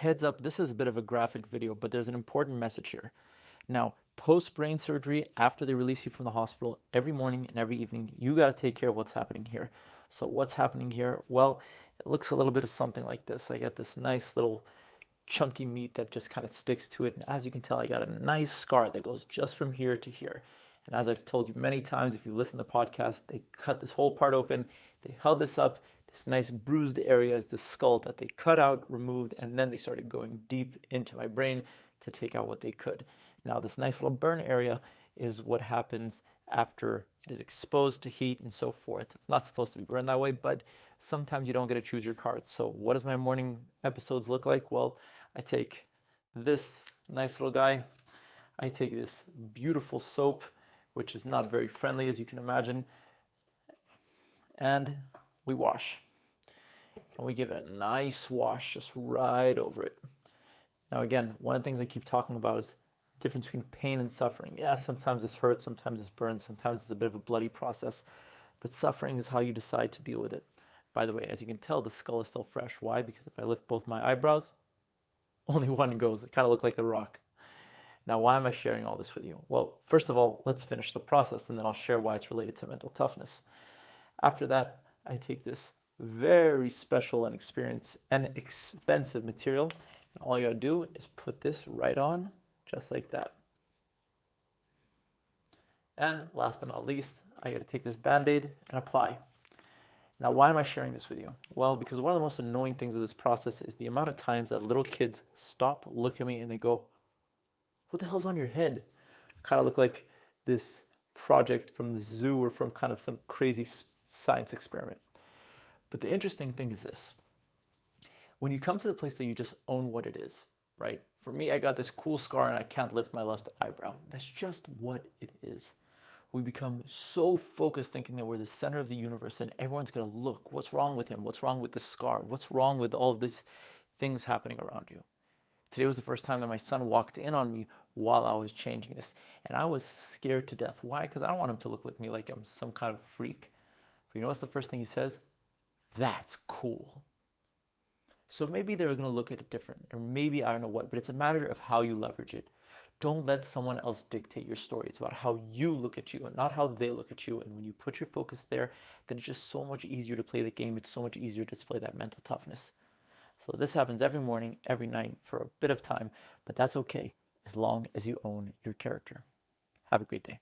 Heads up, this is a bit of a graphic video, but there's an important message here. Now, post brain surgery, after they release you from the hospital, every morning and every evening, you got to take care of what's happening here. So what's happening here? Well, it looks a little bit of something like this. I got this nice little chunky meat that just kind of sticks to it. And as you can tell, I got a nice scar that goes just from here to here. And as I've told you many times, if you listen to the podcast, they cut this whole part open. They held this up. This nice bruised area is the skull that they cut out, removed, and then they started going deep into my brain to take out what they could. Now, this nice little burn area is what happens after it is exposed to heat and so forth. It's not supposed to be burned that way, but sometimes you don't get to choose your cards. So what does my morning episodes look like? Well, I take this nice little guy. I take this beautiful soap, which is not very friendly, as you can imagine, and we wash. And we give it a nice wash just right over it. Now, again, one of the things I keep talking about is the difference between pain and suffering. Yeah, sometimes this hurts, sometimes this burns, sometimes it's a bit of a bloody process, but suffering is how you decide to deal with it. By the way, as you can tell, the skull is still fresh. Why? Because if I lift both my eyebrows, only one goes. It kind of looks like a rock. Now, why am I sharing all this with you? Well, first of all, let's finish the process, and then I'll share why it's related to mental toughness. After that, I take this very special and expensive material, and all you gotta do is put this right on, just like that. And last but not least, I gotta take this Band-Aid and apply. Now, why am I sharing this with you? Well, because one of the most annoying things of this process is the amount of times that little kids stop, look at me, and they go, "What the hell's on your head?" Kind of look like this project from the zoo or from kind of some crazy science experiment. But the interesting thing is this. When you come to the place that you just own what it is, right? For me, I got this cool scar and I can't lift my left eyebrow. That's just what it is. We become so focused thinking that we're the center of the universe and everyone's going to look. What's wrong with him? What's wrong with the scar? What's wrong with all of these things happening around you? Today was the first time that my son walked in on me while I was changing this. And I was scared to death. Why? Because I don't want him to look like me like I'm some kind of freak. But you know what's the first thing he says? "That's cool." So maybe they're going to look at it different, or maybe I don't know what, but it's a matter of how you leverage it. Don't let someone else dictate your story. It's about how you look at you and not how they look at you. And when you put your focus there, then it's just so much easier to play the game. It's so much easier to display that mental toughness. So this happens every morning, every night for a bit of time, but that's okay as long as you own your character. Have a great day.